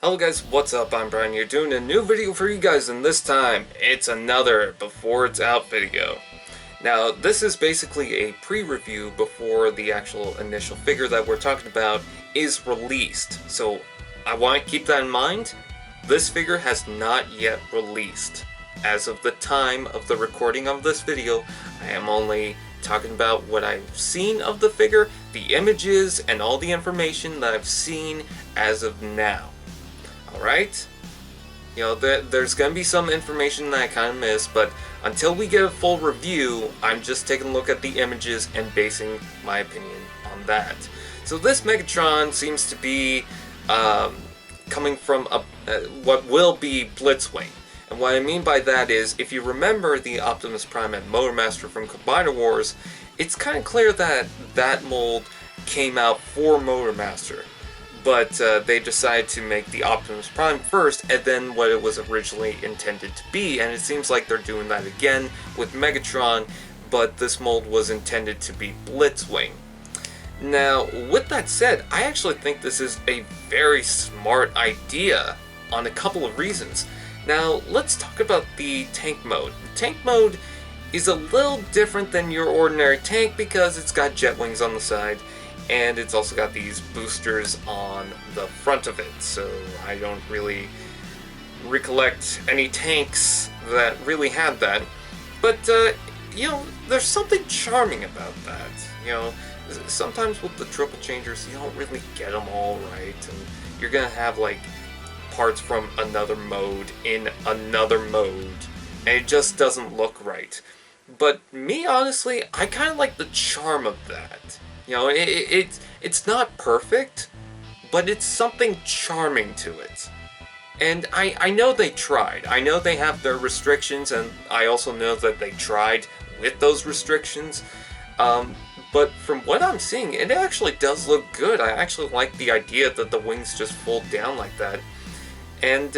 Hello guys, what's up? I'm Brian here doing a new video for you guys, and this time it's another before it's out video. Now this is basically a pre-review before the actual initial figure that we're talking about is released. So I want to keep that in mind. This figure has not yet released. As of the time of the recording of this video, I am only talking about what I've seen of the figure, the images, and all the information that I've seen as of now. Alright? You know, there's gonna be some information that I kind of missed, but until we get a full review, I'm just taking a look at the images and basing my opinion on that. So this Megatron seems to be coming from what will be Blitzwing. And what I mean by that is, if you remember the Optimus Prime and Motormaster from Combiner Wars, it's kind of clear that that mold came out for Motormaster. But they decided to make the Optimus Prime first, and then what it was originally intended to be, and it seems like they're doing that again with Megatron, but this mold was intended to be Blitzwing. Now, with that said, I actually think this is a very smart idea on a couple of reasons. Now, let's talk about the tank mode. The tank mode is a little different than your ordinary tank because it's got jet wings on the side, and it's also got these boosters on the front of it, so I don't really recollect any tanks that really had that. But, you know, there's something charming about that. You know, sometimes with the triple changers, you don't really get them all right, and you're gonna have, like, parts from another mode in another mode, and it just doesn't look right. But me, honestly, I kind of like the charm of that. You know, it's not perfect, but it's something charming to it. And I know they tried. I know they have their restrictions, and I also know that they tried with those restrictions. But from what I'm seeing, it actually does look good. I actually like the idea that the wings just fold down like that. And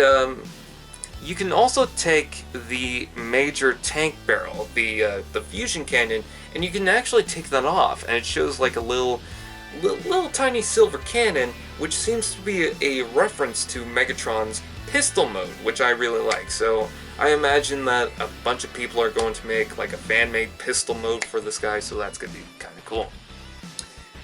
you can also take the major tank barrel, the fusion cannon, and you can actually take that off, and it shows like a little tiny silver cannon, which seems to be a reference to Megatron's pistol mode, which I really like. So I imagine that a bunch of people are going to make like a fan-made pistol mode for this guy, so that's going to be kind of cool.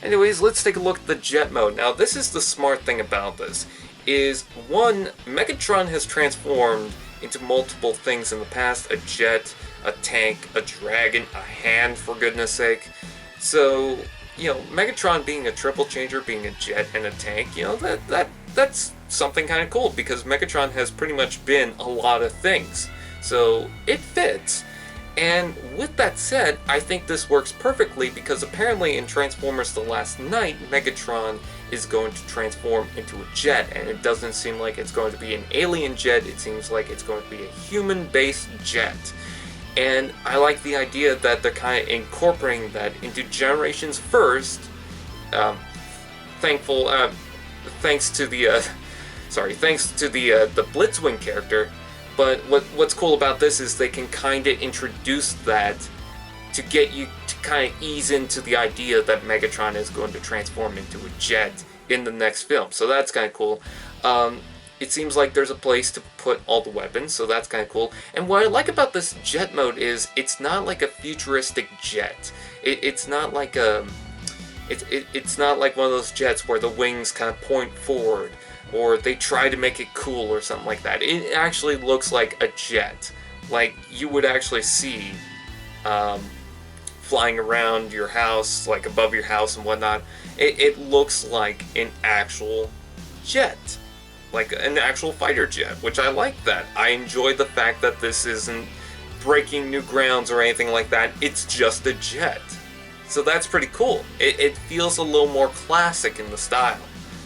Anyways, let's take a look at the jet mode. Now, this is the smart thing about this, is one, Megatron has transformed into multiple things in the past: a jet, a tank, a dragon, a hand, for goodness sake. So, you know, Megatron being a triple changer, being a jet and a tank, you know, that's something kind of cool, because Megatron has pretty much been a lot of things. So, it fits. And with that said, I think this works perfectly, because apparently in Transformers The Last Knight, Megatron is going to transform into a jet, and it doesn't seem like it's going to be an alien jet, it seems like it's going to be a human-based jet. And I like the idea that they're kind of incorporating that into Generations first, thanks to the Blitzwing character. But what's cool about this is they can kind of introduce that to get you to kind of ease into the idea that Megatron is going to transform into a jet in the next film. So that's kind of cool. It seems like there's a place to put all the weapons, so that's kind of cool. And what I like about this jet mode is it's not like a futuristic jet. It's not like it's not like one of those jets where the wings kind of point forward, or they try to make it cool or something like that. It actually looks like a jet, like you would actually see flying around your house, like above your house and whatnot. It looks like an actual jet, like an actual fighter jet, which I like that. I enjoy the fact that this isn't breaking new grounds or anything like that. It's just a jet. So that's pretty cool. It feels a little more classic in the style.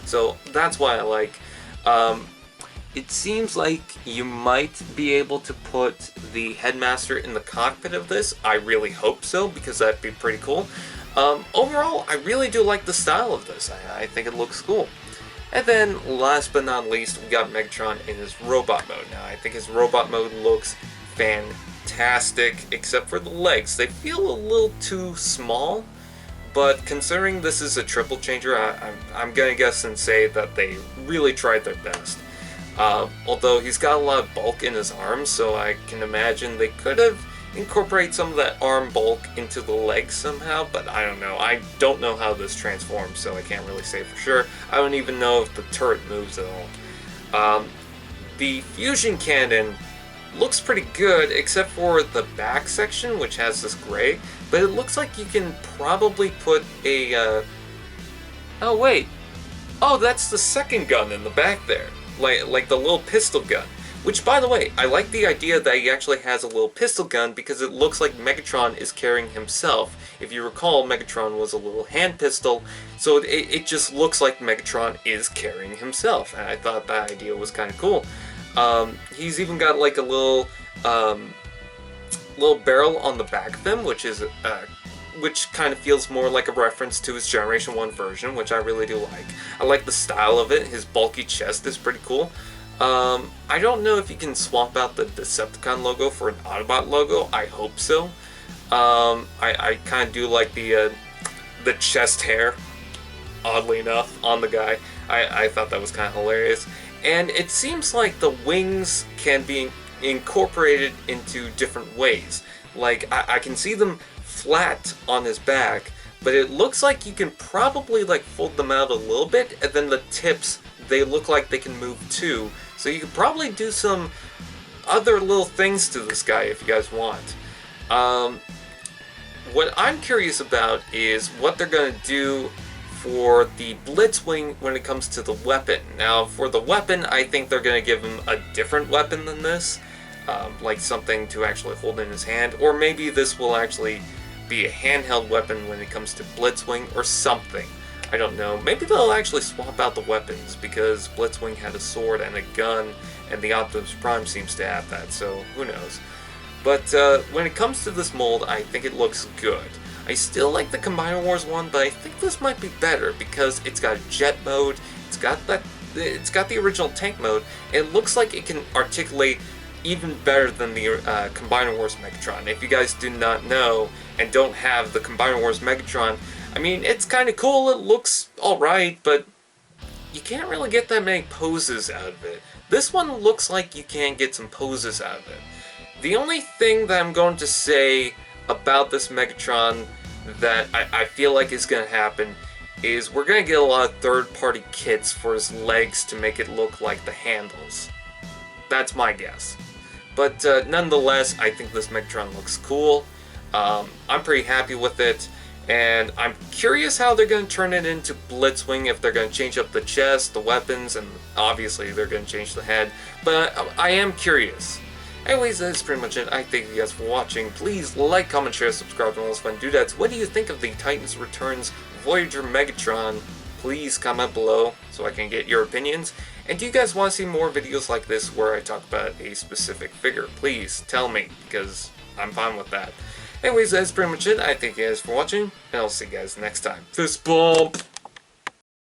So that's why I like. It seems like you might be able to put the Headmaster in the cockpit of this. I really hope so, because that'd be pretty cool. Overall, I really do like the style of this. I think it looks cool. And then, last but not least, we got Megatron in his robot mode. Now, I think his robot mode looks fantastic, except for the legs. They feel a little too small, But considering this is a triple changer, I'm gonna guess and say that they really tried their best. Although he's got a lot of bulk in his arms, so I can imagine they could have incorporated some of that arm bulk into the legs somehow, but I don't know. I don't know how this transforms, so I can't really say for sure. I don't even know if the turret moves at all. The fusion cannon looks pretty good, except for the back section, which has this gray, but it looks like you can probably put a, oh wait, oh, that's the second gun in the back there, like the little pistol gun. Which, by the way, I like the idea that he actually has a little pistol gun because it looks like Megatron is carrying himself. If you recall, Megatron was a little hand pistol, so it just looks like Megatron is carrying himself, and I thought that idea was kind of cool. He's even got like a little barrel on the back of him, which kind of feels more like a reference to his Generation 1 version, which I really do like. I like the style of it. His bulky chest is pretty cool. I don't know if you can swap out the Decepticon logo for an Autobot logo. I hope so. I kind of do like the chest hair, oddly enough, on the guy. I thought that was kind of hilarious. And it seems like the wings can be incorporated into different ways. Like, I can see them flat on his back, but it looks like you can probably like fold them out a little bit, and then the tips, they look like they can move too. So you could probably do some other little things to this guy if you guys want. What I'm curious about is what they're going to do for the Blitzwing when it comes to the weapon. Now, for the weapon, I think they're going to give him a different weapon than this, like something to actually hold in his hand, or maybe this will actually be a handheld weapon when it comes to Blitzwing or something. I don't know. Maybe they'll actually swap out the weapons, because Blitzwing had a sword and a gun, and the Optimus Prime seems to have that, so who knows. But when it comes to this mold, I think it looks good. I still like the Combiner Wars one, but I think this might be better because it's got jet mode, it's got the original tank mode, and it looks like it can articulate even better than the Combiner Wars Megatron. If you guys do not know and don't have the Combiner Wars Megatron, I mean, it's kind of cool, it looks alright, but you can't really get that many poses out of it. This one looks like you can get some poses out of it. The only thing that I'm going to say about this Megatron that I feel like is going to happen is we're going to get a lot of third-party kits for his legs to make it look like the handles. That's my guess. But nonetheless, I think this Megatron looks cool. I'm pretty happy with it. And I'm curious how they're going to turn it into Blitzwing, if they're going to change up the chest, the weapons, and obviously they're going to change the head. But I am curious. Anyways, that's pretty much it. I thank you guys for watching. Please like, comment, share, subscribe, and all those fun doodads. What do you think of the Titans Returns Voyager Megatron? Please comment below so I can get your opinions. And do you guys want to see more videos like this where I talk about a specific figure? Please tell me, because I'm fine with that. Anyways, that's pretty much it. I thank you guys for watching, and I'll see you guys next time. Fist bump!